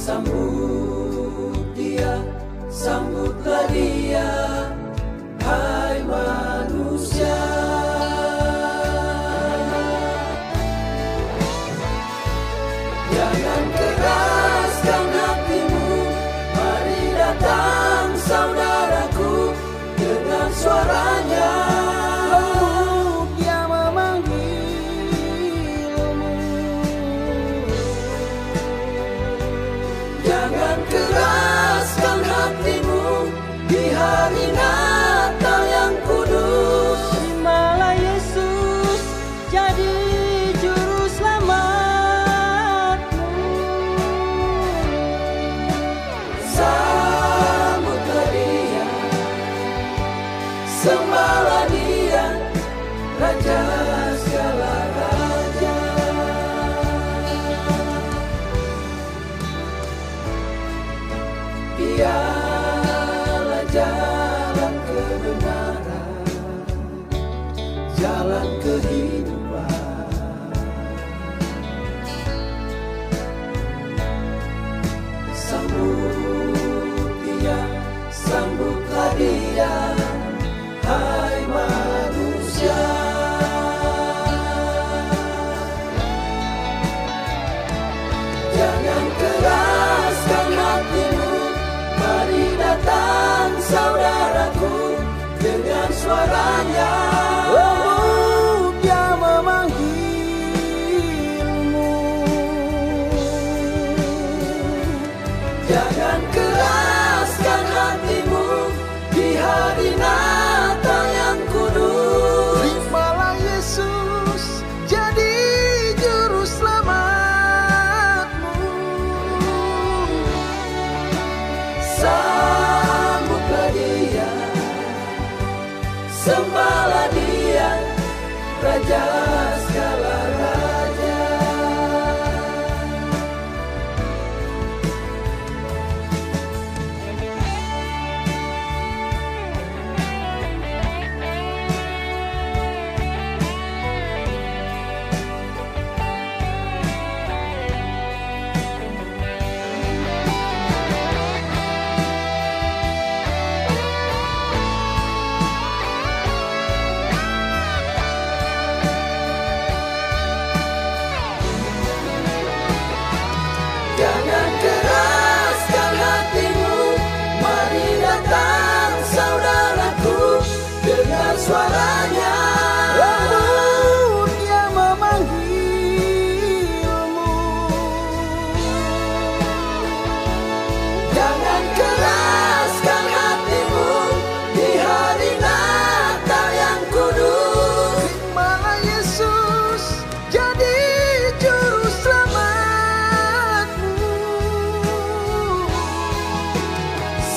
Sambut dia, sambutlah dia, hai manusia. Jangan keraskan hatimu, mari datang saudaraku dengan suaranya. Dia memanggilmu. Jangan keraskan hatimu di hari Natal yang kudus. Terimalah Yesus jadi juru selamatmu. Sambutlah dia, sembahlah dia, Raja segala raja. Dialah jalan kebenaran, jalan kehidupan. Sambut dia, sambutlah dia, hai manusia. Jangan keraskan hatimu, mari datang saudaraku dengan suaranya. Oh, dia memanggilmu. Jangan keraskan hatimu di hari Natal yang kudus. Terimalah Yesus jadi juru selamatmu. Sambutlah dia, sembahlah dia, Raja segala raja. Jangan keraskan hatimu, mari datang saudaraku, dengar suaranya. Oh, dia memanggilmu. Jangan keraskan hatimu di hari Natal yang kudus. Terimalah Yesus jadi juru selamatmu.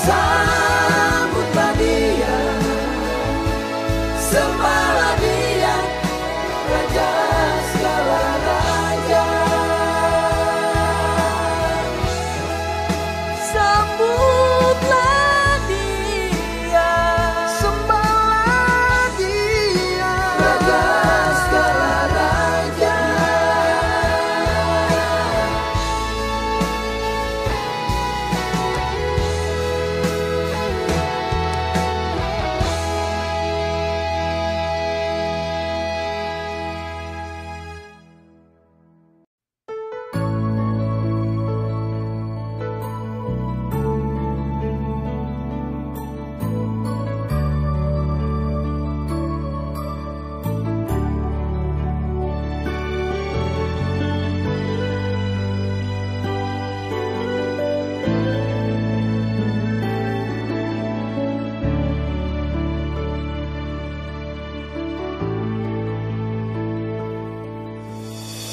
Sambutlah dia, sembahlah dia, Raja segala raja. Sambutlah dia, sembahlah dia, Raja segala raja.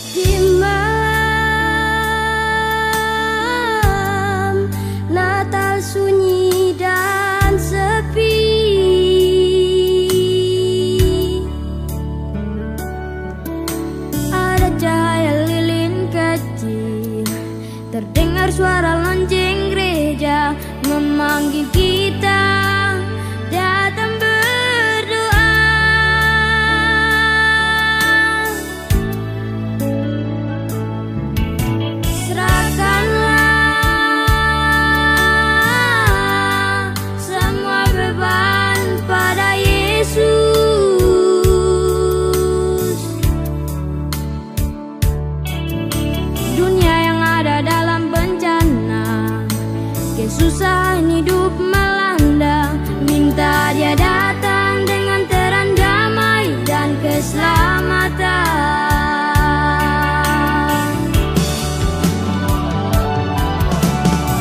Di malam Natal sunyi dan sepi, ada cahaya lilin kecil, terdengar suara lonceng gereja memanggil kita datang berdoa. Serahkanlah kesusahan hidup melanda, minta Dia datang dengan terang damai dan keselamatan.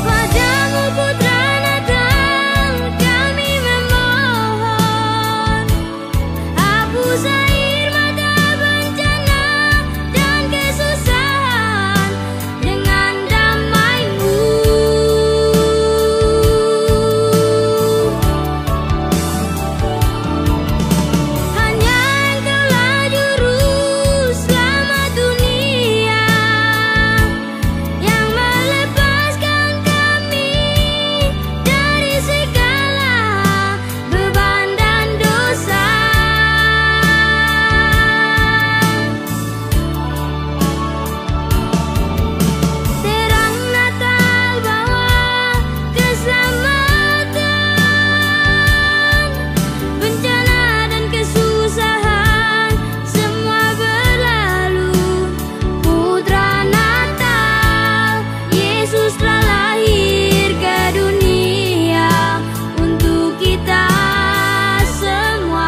Padamu Putra Natal kami memohon, hapus air mata bencana dan kesusahan dengan damai-Mu. Hanya Engkaulah juru selamat dunia yang melepaskan kami dari segala beban dan dosa. Terang Natal bawa keselamatan, bencana dan kesusahan semua berlalu. Putra Natal, Yesus telah lahir ke dunia untuk kita semua.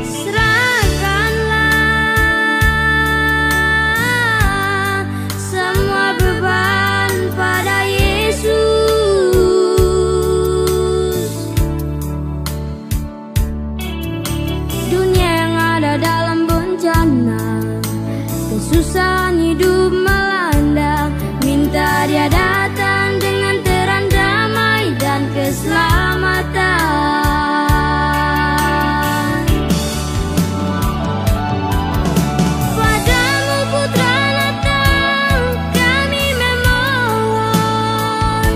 Serahkanlah semua beban pada Yesus. Dunia yang ada dalam bencana, kesusahan hidup melanda, minta Dia datang dengan terang damai dan keselamatan. Padamu Putra Natal kami memohon,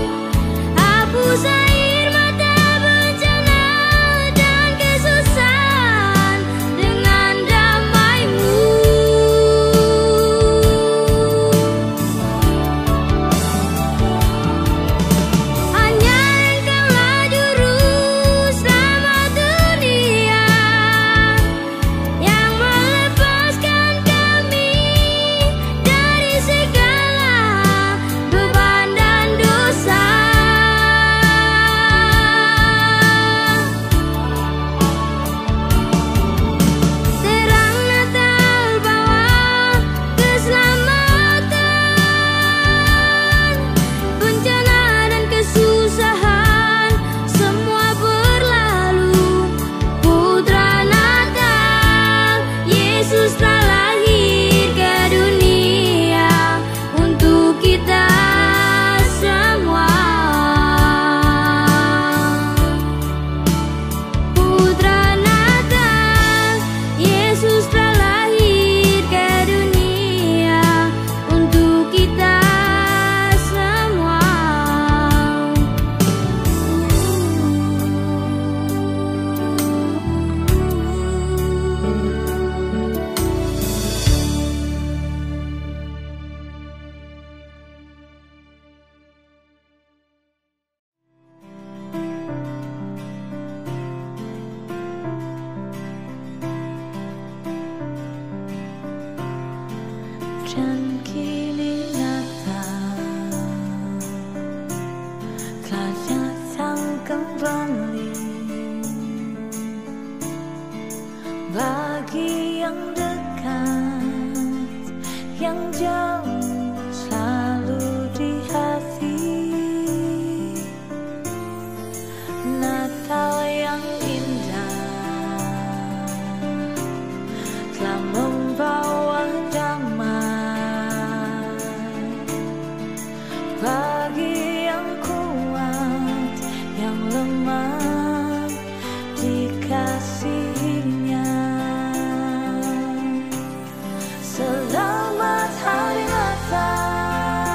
hapus air mata bencana dan kesusahan dengan damai-Mu. Hanya Engkaulah juru selamat dunia yang melepaskan kami dari segala beban dan dosa. Terang Natal bawa keselamatan, bencana dan kesusahan semua berlalu. Putra Natal, Yesus telah lahir ke dunia untuk kita semua. Putra Natal, Yesus telah lahir ke dunia untuk kita semua. Dan kini Natal telah datang kembali bagi yang dekat, yang jauh selalu di hati. Natal yang indah telah membawa damai bagi yang kuat, yang lemah dikasihinya. Selamat hari Natal.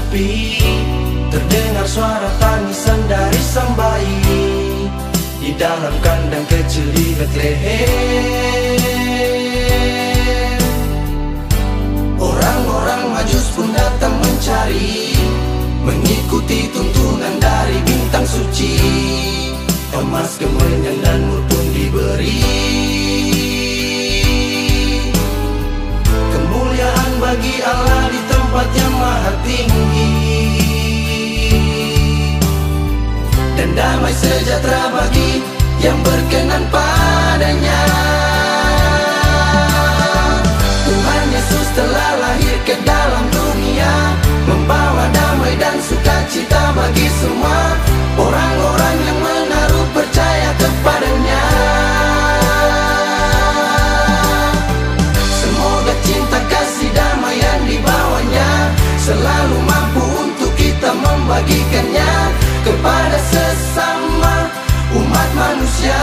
sepi, terdengar suara tangisan dari sang bayi di dalam kandang kecil di Betlehem. Orang-orang Majus pun datang mencari, mengikuti tuntunan dari bintang suci. Emas, kemenyan dan mur pun diberi. Kemuliaan bagi Allah di tempat yang maha tinggi, dan damai sejahtera bagi yang berkenan padanya. Tuhan Yesus telah lahir ke dalam dunia, membawa damai dan sukacita bagi semua orang-orang yang menaruh percaya kepadanya. Semoga cinta kasih damai yang dibawanya selalu mampu untuk kita membagikannya kepada sesama umat manusia.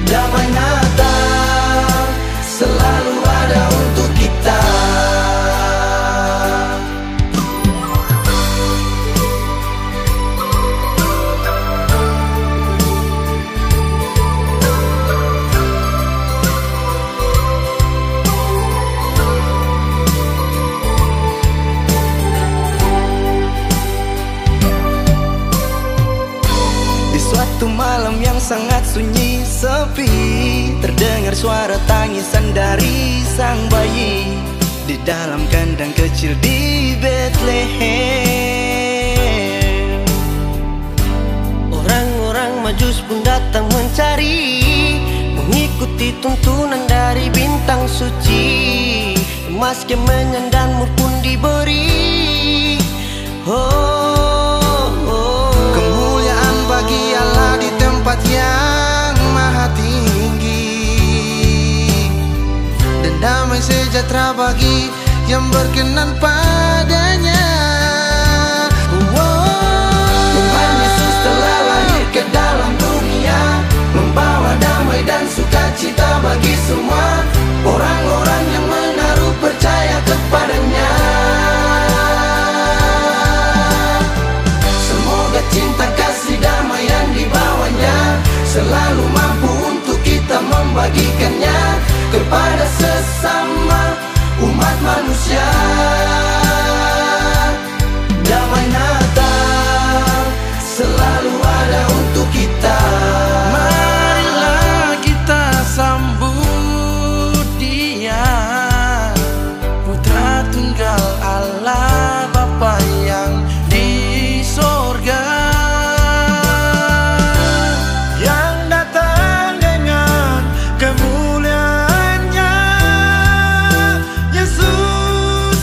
Damai Natal selalu ada untuk kita. Suatu malam yang sangat sunyi sepi, terdengar suara tangisan dari sang bayi di dalam kandang kecil di Betlehem. Orang-orang Majus pun datang mencari, mengikuti tuntunan dari bintang suci. Emas, kemenyan dan mur pun diberi. Bagi Allah di tempat yang maha tinggi, dan damai sejahtera bagi yang berkenan padanya. Tuhan Yesus telah lahir ke dalam dunia, membawa damai dan sukacita bagi semua orang-orang yang menaruh percaya kepadanya. Semoga cinta kasih damai yang dibawanya selalu mampu untuk kita membagikannya kepada sesama umat manusia. Damai Natal selalu ada untuk kita. Marilah kita sambut Dia, Putra Tunggal Allah, Bapa yang di sorga, yang datang dengan kemuliaannya. Yesus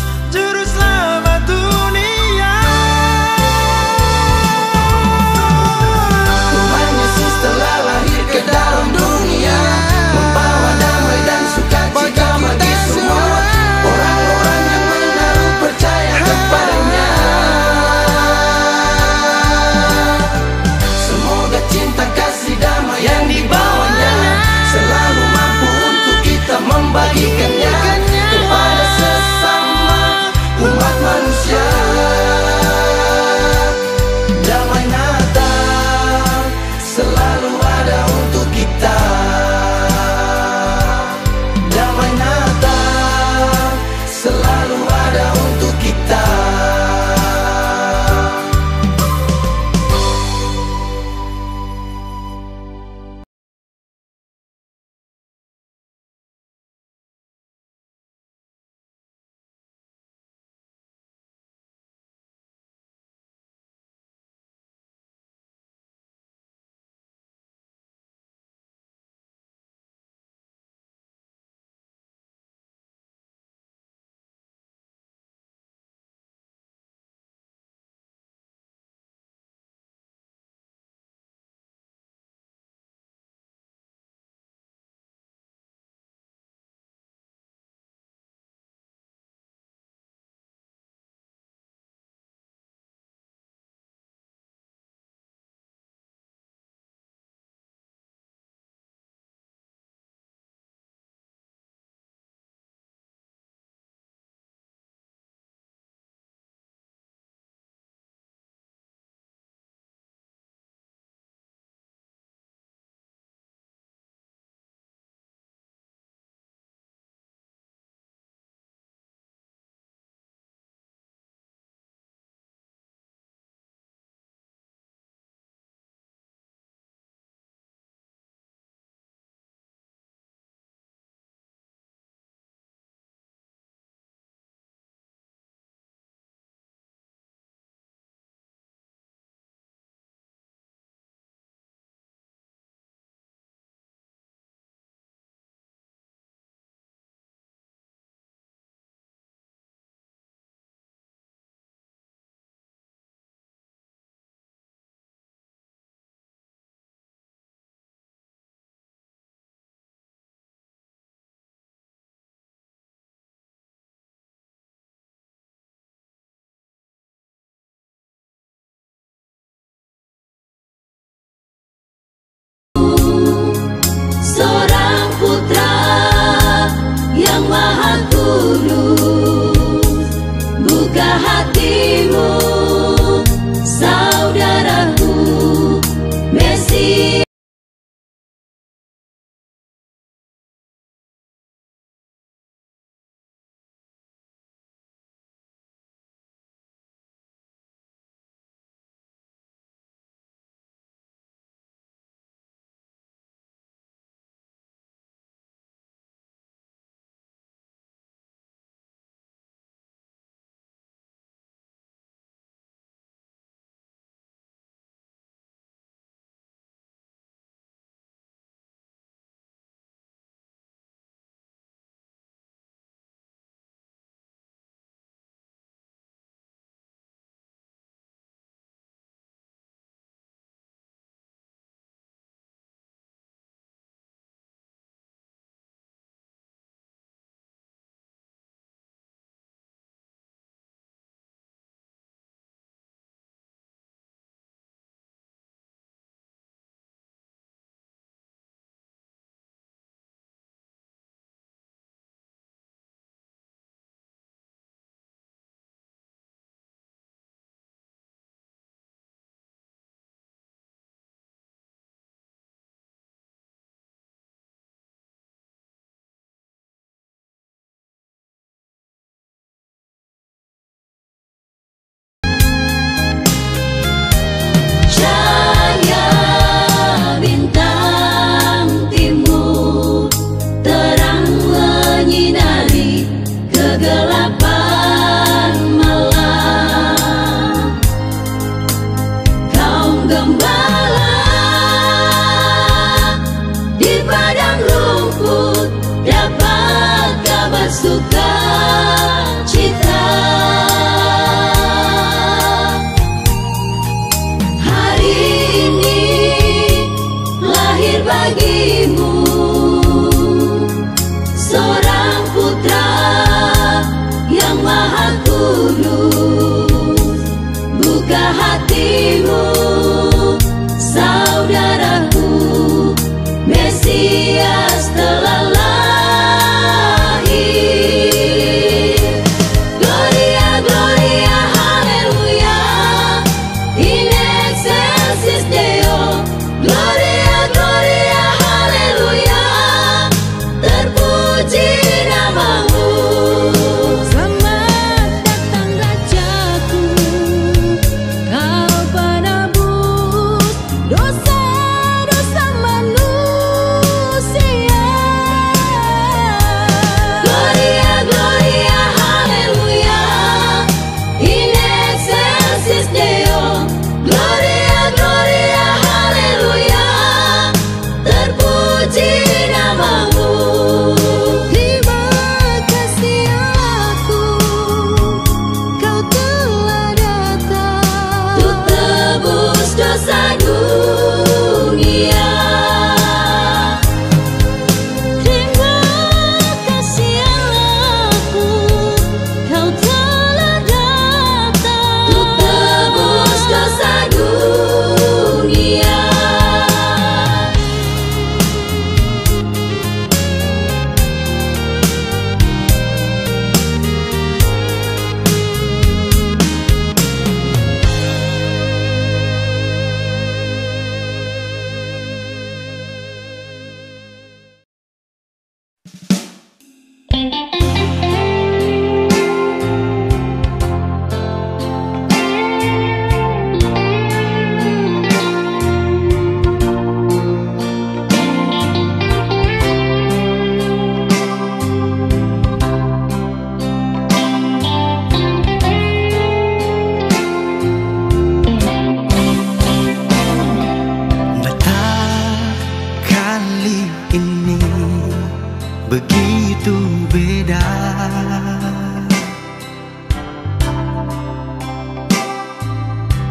begitu beda.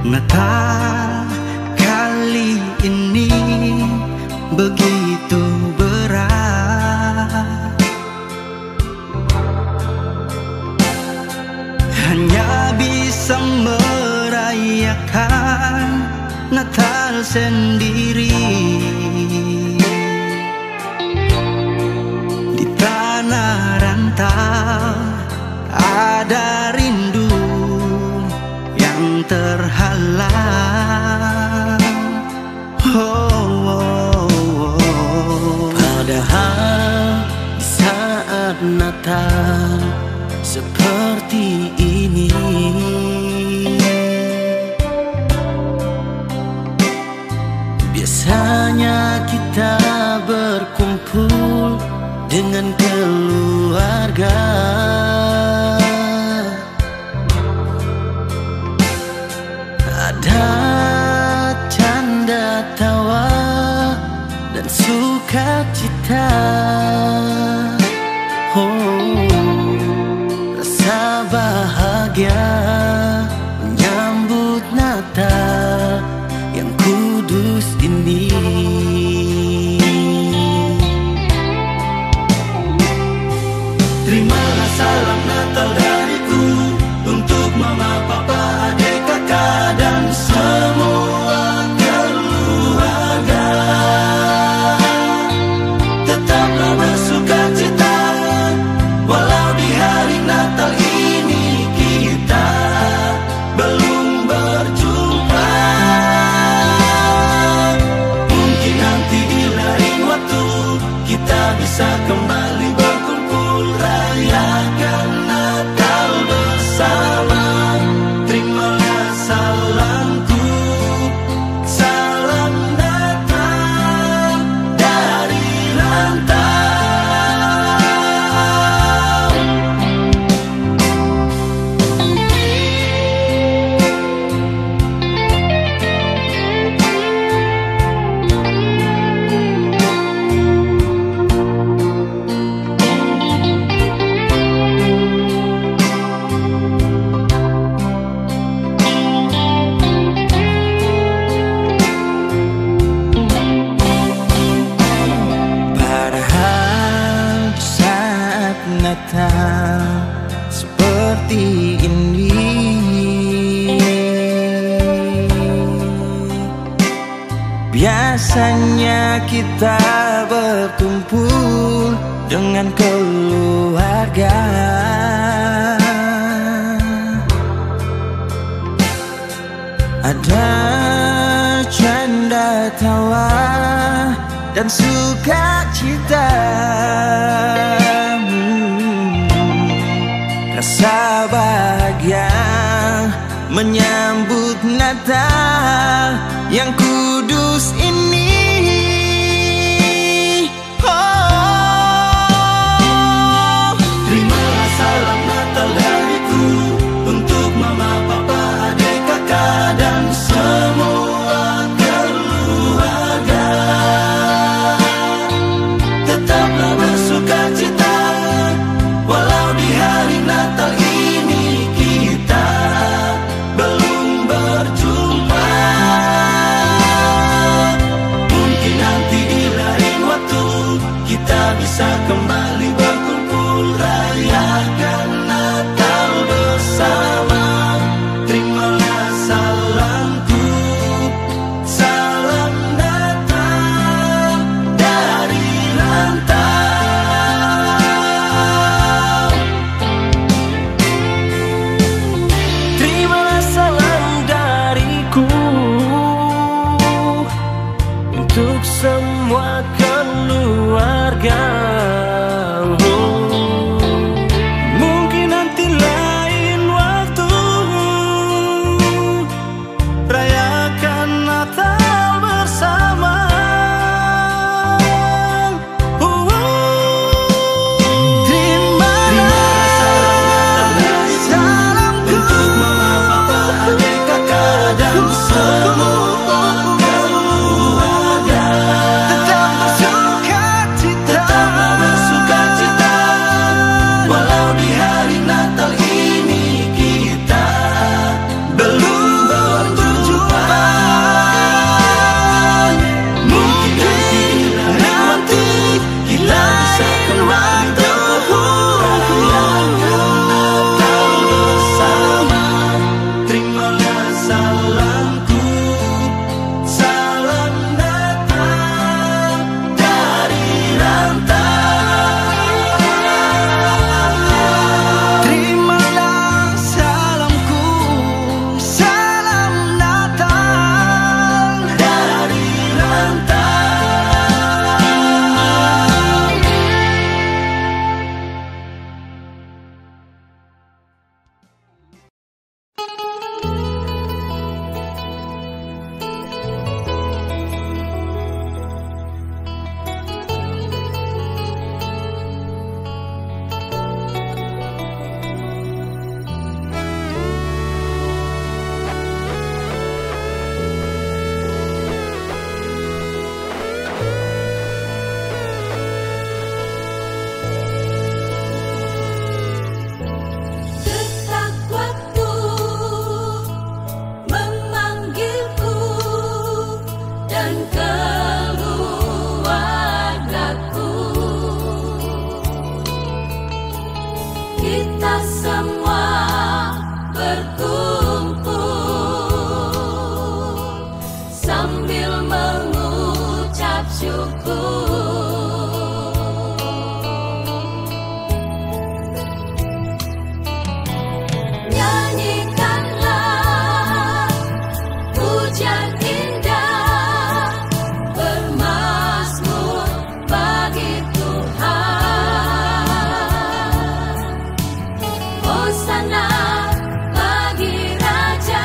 Natal kali ini begitu berat, hanya bisa merayakan Natal sendiri di tanah rantau. Ada rindu yang terhalang. Padahal saat Natal seperti ini, biasanya kita berkumpul dengan keluarga. Ada canda tawa dan sukacita. Rasa bahagia menyambut Natal yang kudus ini. Terimalah salam Natal dariku untuk mama, papa, adik, kakak, dan semua keluarga. Tetaplah bersukacita walau di hari Natal ini kita belum berjumpa. Mungkin nanti di lain waktu kita bisa kembali berkumpul, rayakan Natal bersama. Terimalah salamku, salam Natal dari rantau. Padahal saat Natal seperti ini, biasanya kita berkumpul dengan keluarga. Ada canda tawa dan sukacita. Rasa bahagia menyambut Natal yang kudus ini. Terimalah salam Natal dariku untuk mama, papa, adik, kakak, dan semua keluarga. Tetaplah bersukacita walau di hari Natal ini kita belum berjumpa. sambil mengucap syukur. Nyanyikanlah pujian indah, bermazmur bagi Tuhan. Hosana bagi Raja,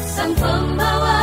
Sang Pembawa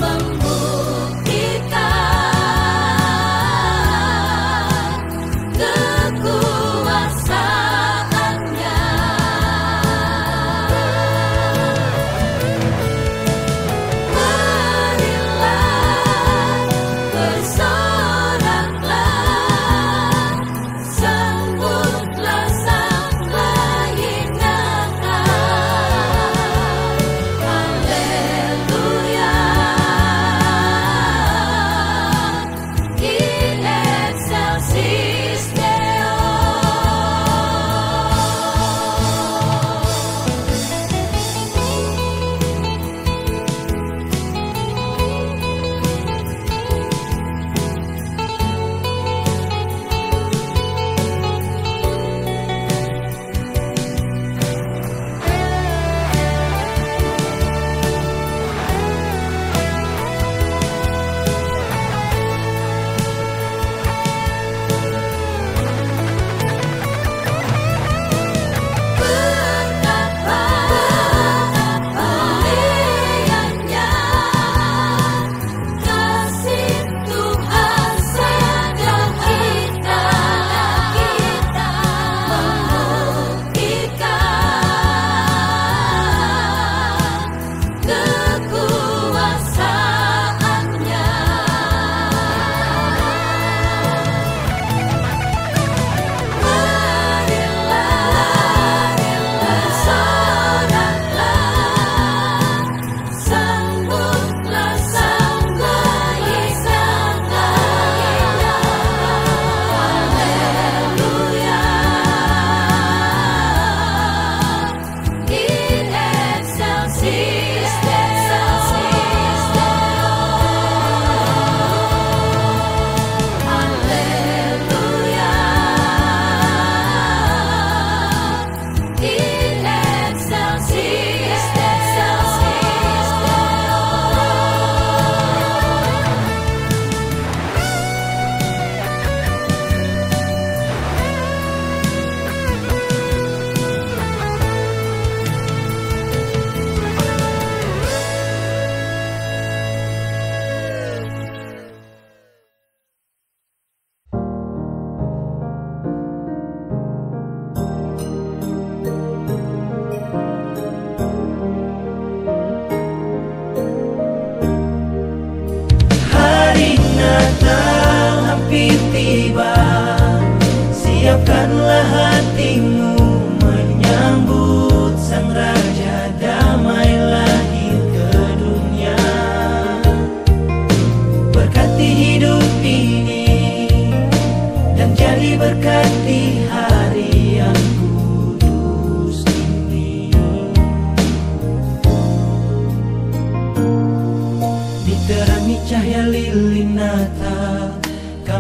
membuka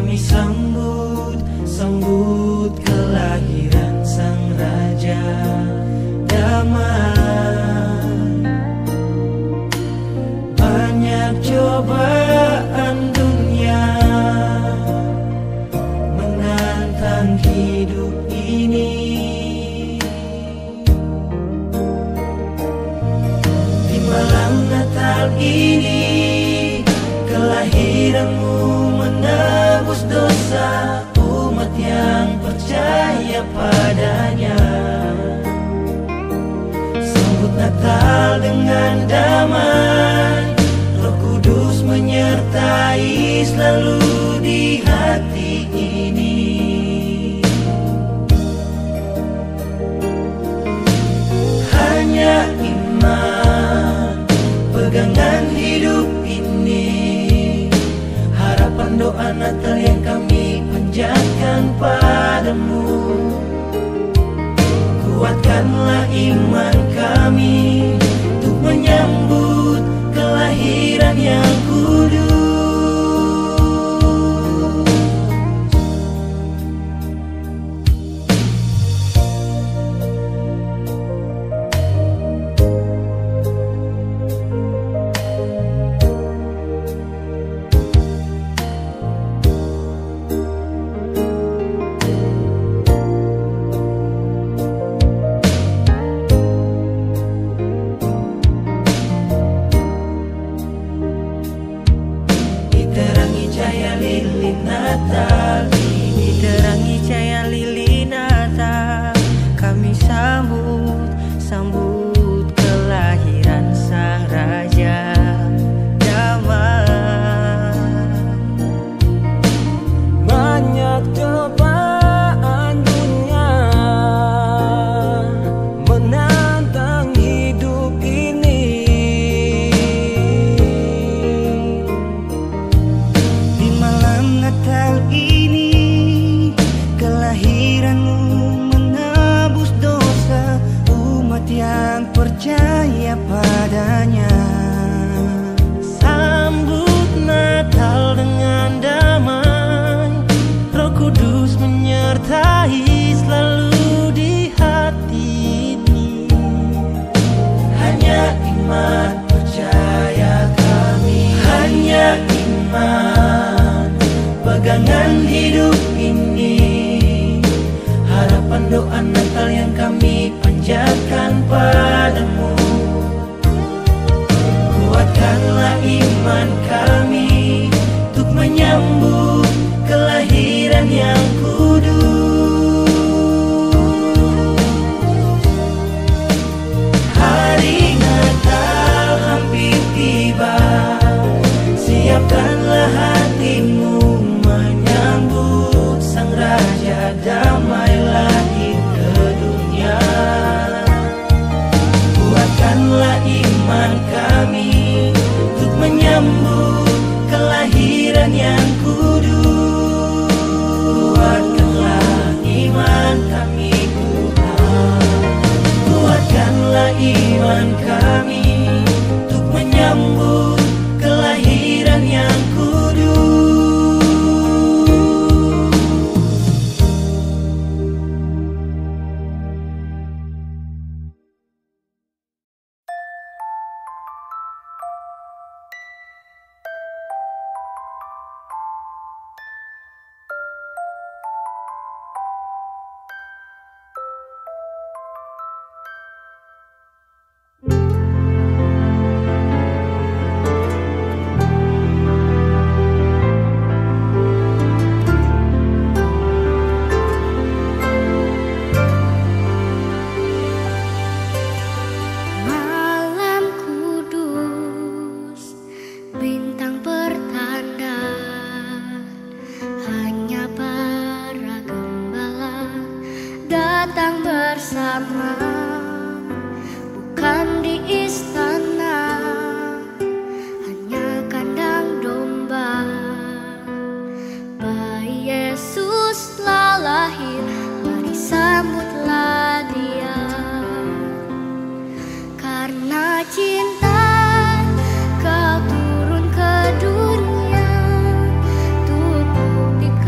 kami sambut kelahiran Sang Raja damai. Banyak cobaan dunia menantang hidup ini. Di malam Natal ini kelahiranmu menebus dosa umat yang percaya padanya. Sambut Natal dengan damai, Roh Kudus menyertai selalu di hati ini. Hanya iman pegangan hidup ini, harapan doa Natal yang kami panjatkan padamu. Kuatkanlah iman kami untuk menyambut kelahiran yang kudus. Sambut kelahiran Sang Raja damai. Banyak cobaan dunia menantang hidup ini. Di malam Natal ini kelahiranmu menebus dosa yang percaya padanya. Sambut Natal dengan damai, Roh Kudus menyertai selalu di hati ini. Hanya iman percaya kami, hanya iman pegangan hidup ini, harapan doa Natal yang kami panjatkan padamu. Kuatkanlah iman kami untuk menyambut kelahiran yang kudus. Hari Natal hampir tiba, siapkanlah hatimu menyambut Sang Raja damai lahir ke dunia. Kuatkanlah iman kami untuk menyambut kelahiran yang kudus. Kuatkanlah iman kami Tuhan, kuatkanlah iman kami untuk menyambut kelahiran yang kudus. Kau turun ke dunia untuk buktikan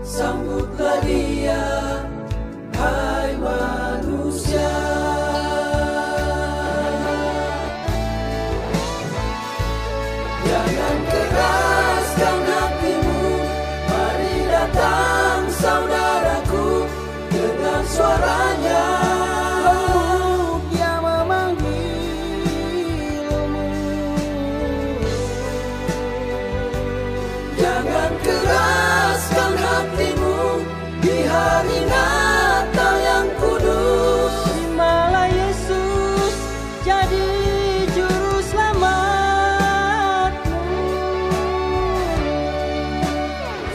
sambutlah dia, hai manusia. Jangan keraskan hatimu, mari datang saudaraku dengan suaranya. Dia memanggilmu. Jangan keraskan hatimu di hari Natal yang kudus. Terimalah Yesus jadi juru selamatmu.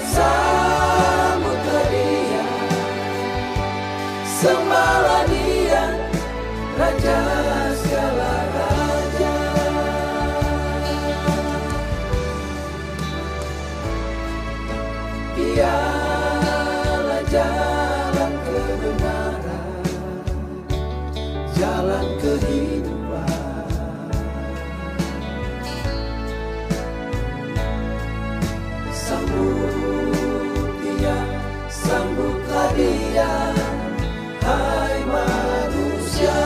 Sambutlah dia, sembahlah dia, Raja segala raja. Dialah jalan kebenaran, jalan kehidupan. Sambut dia, sambutlah dia, hai manusia.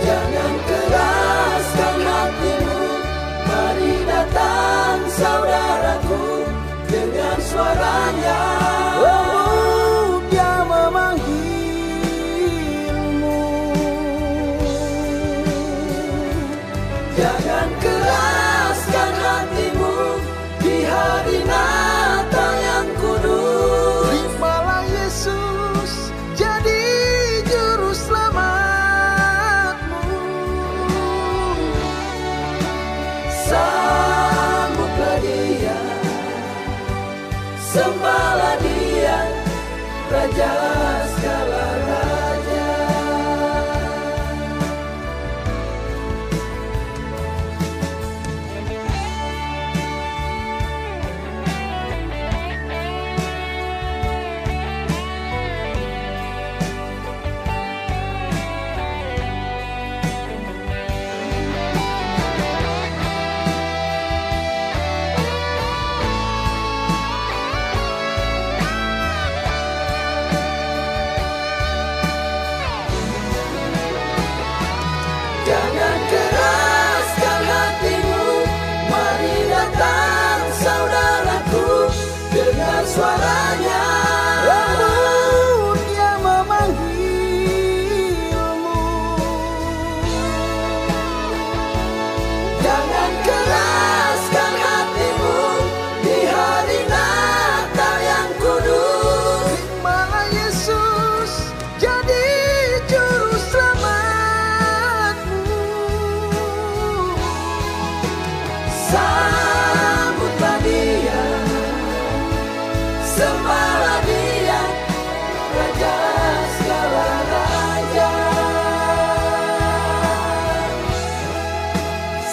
Jangan keraskan hatimu, mari datang saudaraku dengan suaranya. Oh, dia memanggilmu. Jangan keraskan hatimu di hari Natal yang kudus. Terimalah Yesus jadi juru selamatmu. Sambutlah dia, sembahlah dia, Raja segala raja. Jangan keraskan hatimu, mari datang saudaraku dengan suaranya. Oh, dia memanggilmu. Jangan keraskan hatimu di hari Natal yang kudus. Terimalah Yesus jadi juru selamatmu. Sambutlah dia, sembahlah dia, Raja segala raja.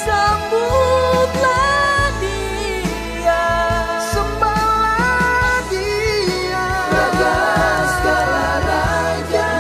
Sambutlah dia, sembahlah dia, Raja segala raja.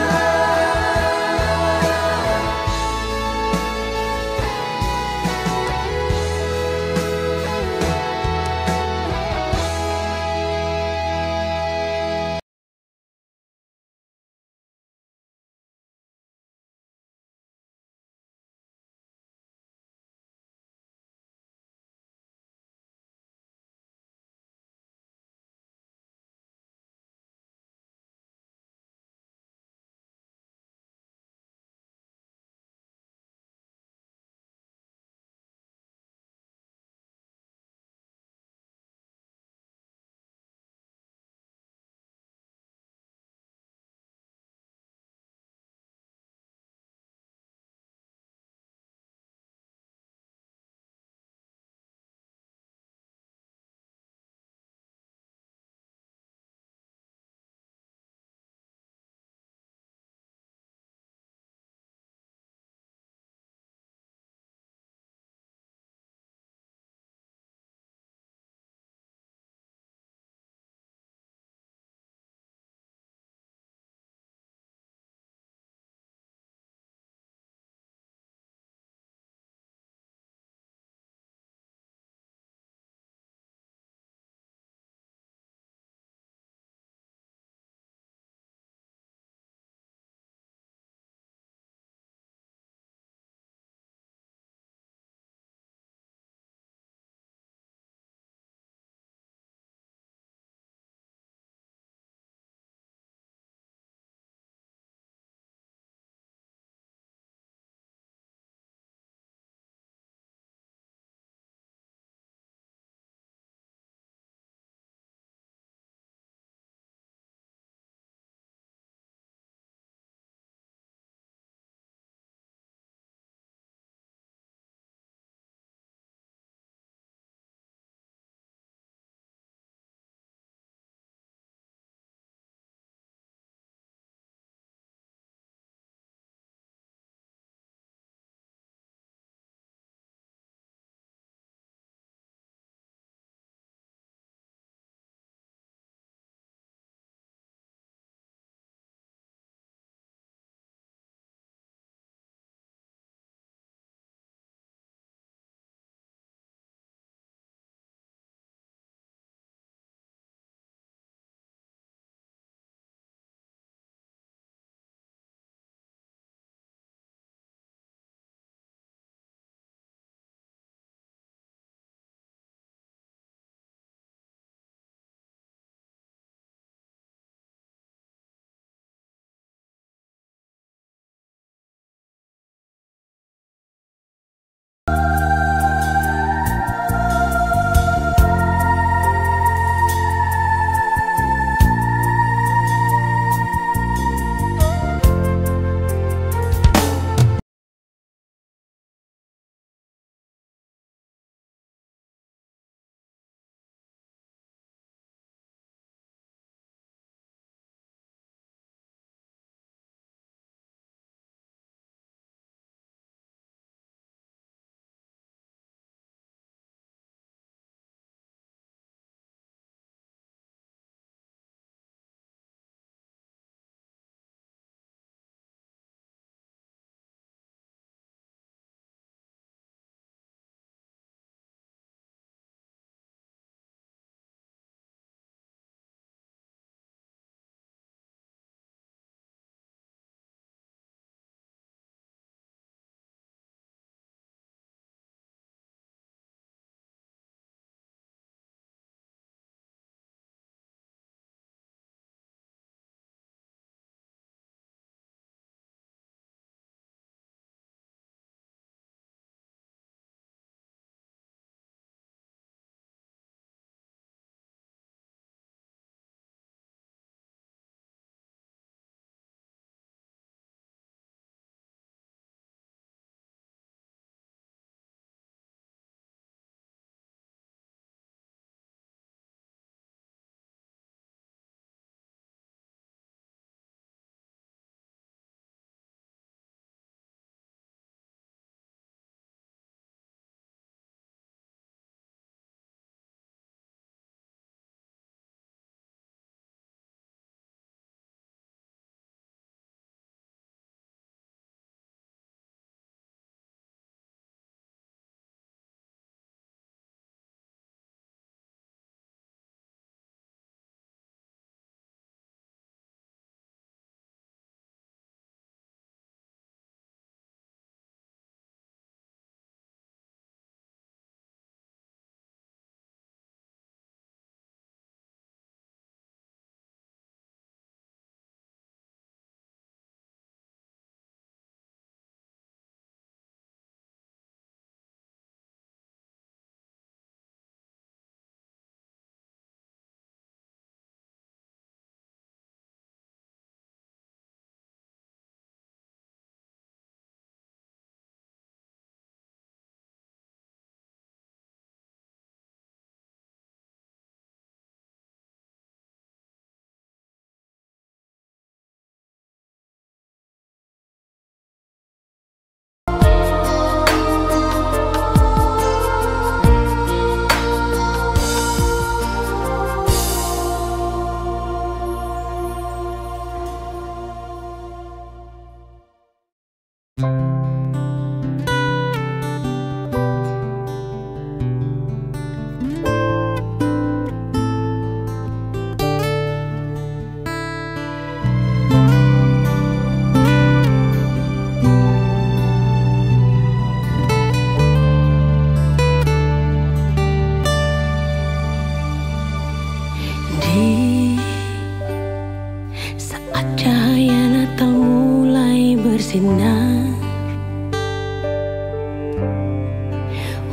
bersinar.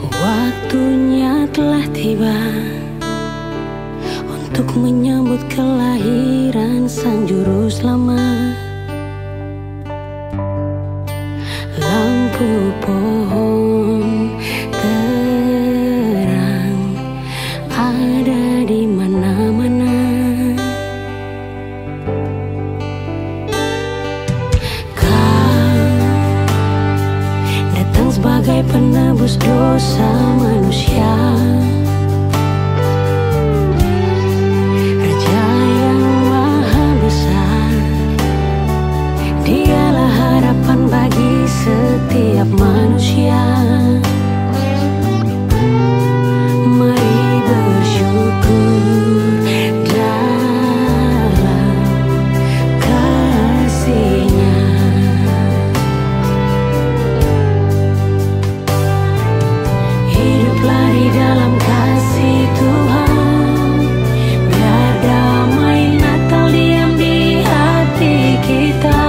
Waktunya telah tiba untuk menyambut kelahiran Sang Juru Selamat. Lampu pohon terang ada di mana-mana. Kau datang sebagai penebus dosa manusia, Raja yang maha besar. Dialah harapan bagi setiap manusia. Mari bersyukur dalam kasih-Nya. Hiduplah di dalam kasih Tuhan, biar damai Natal diam di hati kita.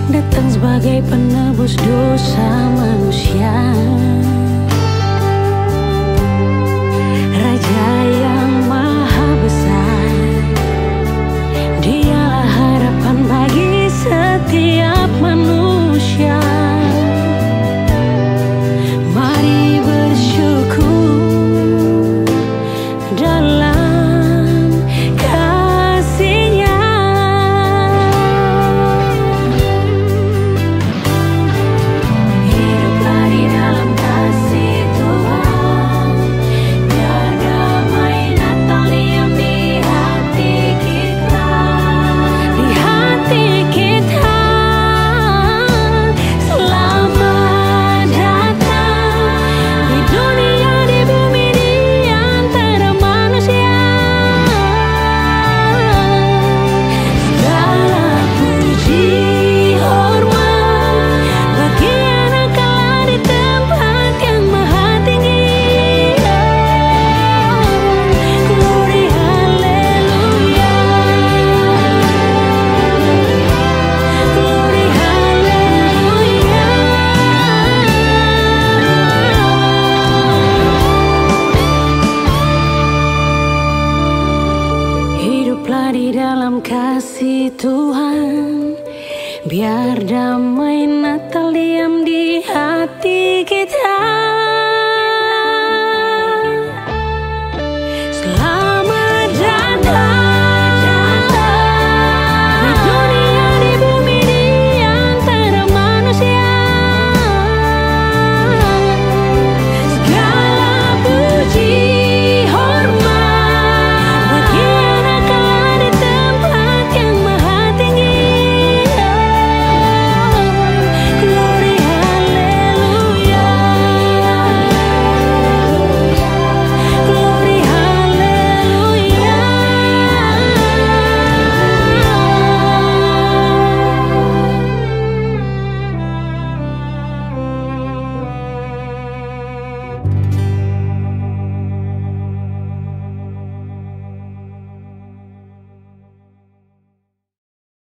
Datang sebagai penebus dosa manusia, Raja yang maha besar. Dialah harapan bagi setiap manusia. Mari bersyukur dalam kasih-Nya. Hiduplah di dalam kasih Tuhan, biar damai Natal